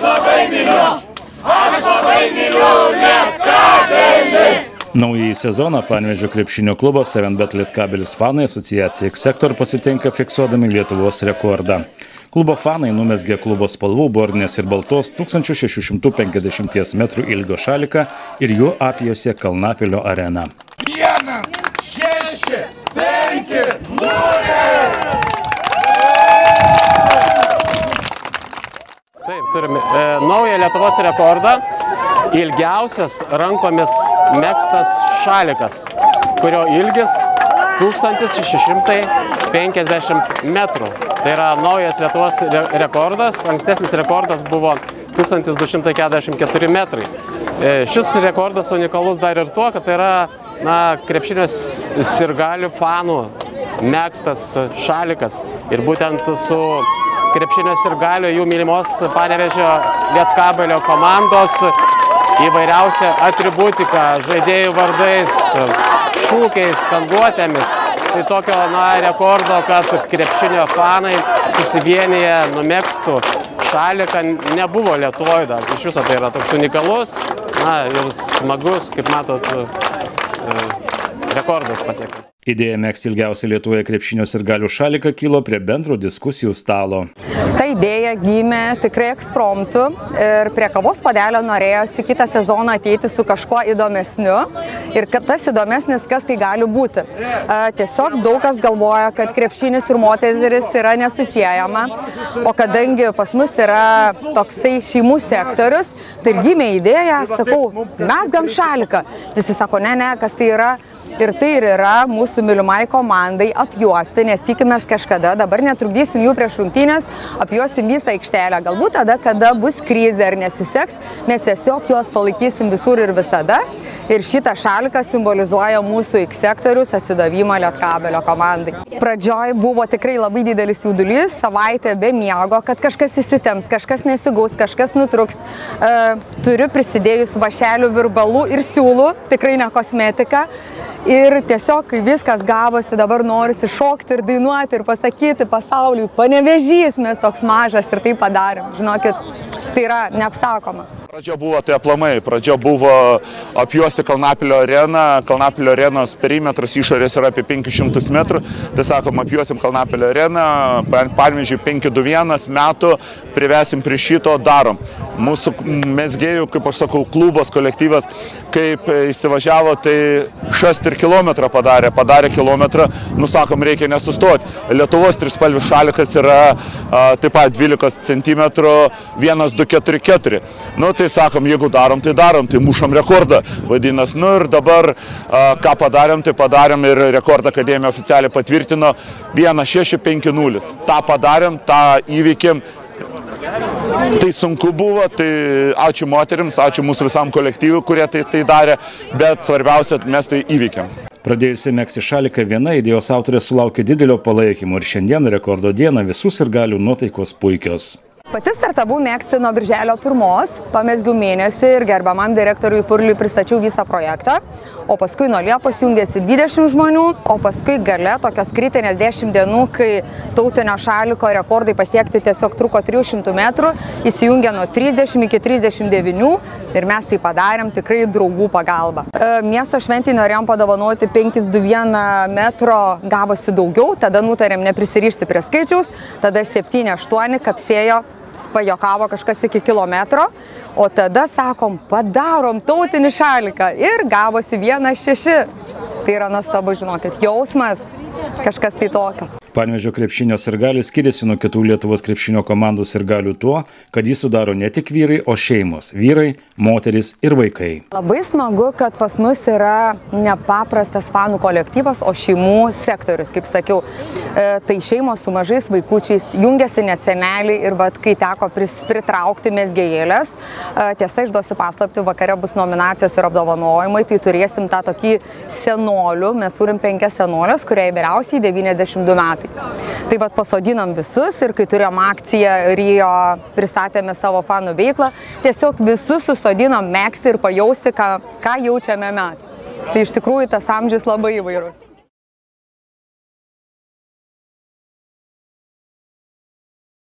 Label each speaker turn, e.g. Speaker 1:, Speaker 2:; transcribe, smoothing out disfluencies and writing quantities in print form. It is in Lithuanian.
Speaker 1: labai myliu Lietkabelį.
Speaker 2: Naująjį sezoną Panevėžio krepšinio klubo 7bet Lietkabelis fanai asociacija X-Sector pasitinka fiksuodami Lietuvos rekordą. Klubo fanai numezgė klubo spalvų bordinės ir baltos 1650 metrų ilgio šaliką ir juo apjuosė Kalnapilio areną.
Speaker 1: 1, 6, 5, 0.
Speaker 3: Taip, turime naują Lietuvos rekordą. Ilgiausias rankomis megztas šalikas, kurio ilgis 1650 metrų. Tai yra naujas Lietuvos rekordas, ankstesnis rekordas buvo 1244 metrai. Šis rekordas unikalus dar ir tuo, kad tai yra krepšinio sirgalių fanų megztas šalikas. Ir būtent su krepšinio sirgalių jų mylimos Panevėžio Lietkabelio komandos įvairiausia atributika, žaidėjų vardais, šūkiais, skanduotėmis. Tai tokio rekordo, kad krepšinio fanai susivienyje numegztų šaliką, nebuvo Lietuvoje dar. Iš viso tai yra toks unikalus ir smagus, kaip matot, rekordas pasiektas.
Speaker 2: Idėja megzti ilgiausią Lietuvoje krepšinio sirgalių šaliką kilo prie bendro diskusijų stalo.
Speaker 4: Ta idėja gimė tikrai ekspromtu ir prie kavos puodelio norėjosi kitą sezoną ateiti su kažkuo įdomesniu. Ir tas įdomesnis, kas tai gali būti. Tiesiog daug kas galvoja, kad krepšinis ir moteris yra nesusiejama, o kadangi pas mus yra toksai šeimų sektorius, tai gimė idėja, sakau, mezgam šaliką. Visi sako, ne, kas tai yra. Ir tai ir yra mūsų mylimai komandai apjuosti, nes tikimės kažkada, dabar netrukdysim jų prieš rungtynes, apjuosim visą aikštelę. Galbūt tada, kada bus krizė ar nesiseks, mes tiesiog juos palaikysim visur ir visada. Ir šitą šaliką simbolizuoja mūsų X-Sektorius atsidavimą Lietkabelio komandai. Pradžioj buvo tikrai labai didelis jaudulys, savaitė be miego, kad kažkas įsitemps, kažkas nesigaus, kažkas nutruks. Turiu prisidėjus vašelių, virbalų ir siūlų, tikrai ne kosmetika. Ir tiesiog, kai viskas gavosi, dabar norisi šokti ir dainuoti ir pasakyti pasauliui, Panevėžys, mes toks mažas ir tai padarėm. Žinokit, tai yra neapsakoma.
Speaker 5: Pradžia buvo tai aplamai, pradžia buvo apjuosti Kalnapilio areną, Kalnapilio arenos perimetras išorės yra apie 500 metrų, tai sakom, apjuosim Kalnapilio areną, Panevėžiui 521 metų, privesim prie šito, darom. Mūsų mezgėjų, kaip aš sakau, klubas, kolektyvas, kaip įsivažiavo, tai šast ir kilometrą padarė kilometrą, nusakom, reikia nesustoti. Lietuvos trispalvis šalikas yra taip pat 12 cm, 1, 2, 4, 4. Nu, tai sakom, jeigu darom, tai mušam rekordą. Vadinas, nu ir dabar ką padarėm, tai padarėm ir rekordą akademija oficialiai patvirtino 1.650. Ta padarėm, tą įveikėm. Tai sunku buvo, tai ačiū moterims, ačiū mūsų visam kolektyvui, kurie tai darė, bet svarbiausia, mes tai įveikėm.
Speaker 2: Pradėjusi megzti šaliką viena idėjos autorė sulaukė didelio palaikymo ir šiandien rekordo dieną visų sirgalių nuotaikos puikios.
Speaker 4: Pati startavau megzti nuo birželio 1, pamezgiau mėnesį ir gerbiamam direktoriui Purliui pristačiau visą projektą, o paskui nuo Liepos jungėsi 20 žmonių, o paskui gale tokios kritinės 10 dienų, kai tautinio šaliko rekordai pasiekti tiesiog truko 300 metrų, įsijungė nuo 30 iki 39 ir mes tai padarėm tikrai draugų pagalba. Miesto šventį norėjom padovanoti 521 metro, gavosi daugiau, tada nutarėm neprisirišti prie skaičiaus, tada 7-8 kapsėjo. Pajokavo kažkas iki kilometro, o tada sakom, padarom tautinį šaliką ir gavosi 1.6. Tai yra nuostabu, žinokit, jausmas, kažkas tai tokio.
Speaker 2: Panevėžio krepšinio sirgaliai skiriasi nuo kitų Lietuvos krepšinio komandų sirgalių tuo, kad jį sudaro ne tik vyrai, o šeimos – vyrai, moterys ir vaikai.
Speaker 4: Labai smagu, kad pas mus yra nepaprastas fanų kolektyvas, o šeimų sektorius, kaip sakiau. Tai šeimos su mažais vaikučiais, jungiasi net seneliai ir kai teko pritraukti mezgėjėlės. Tiesa, išduosiu paslaptį, vakare bus nominacijos ir apdovanojimai, tai turėsim tą tokį senolių, mes turim 5 senolės, kuriai vyriausiai 92 metai. Tai pasodinom visus ir kai turėjom akciją Rio, pristatėme savo fanų veiklą, tiesiog visus susodinom megzti ir pajausti, ką jaučiame mes. Tai iš tikrųjų tas amžius labai įvairus.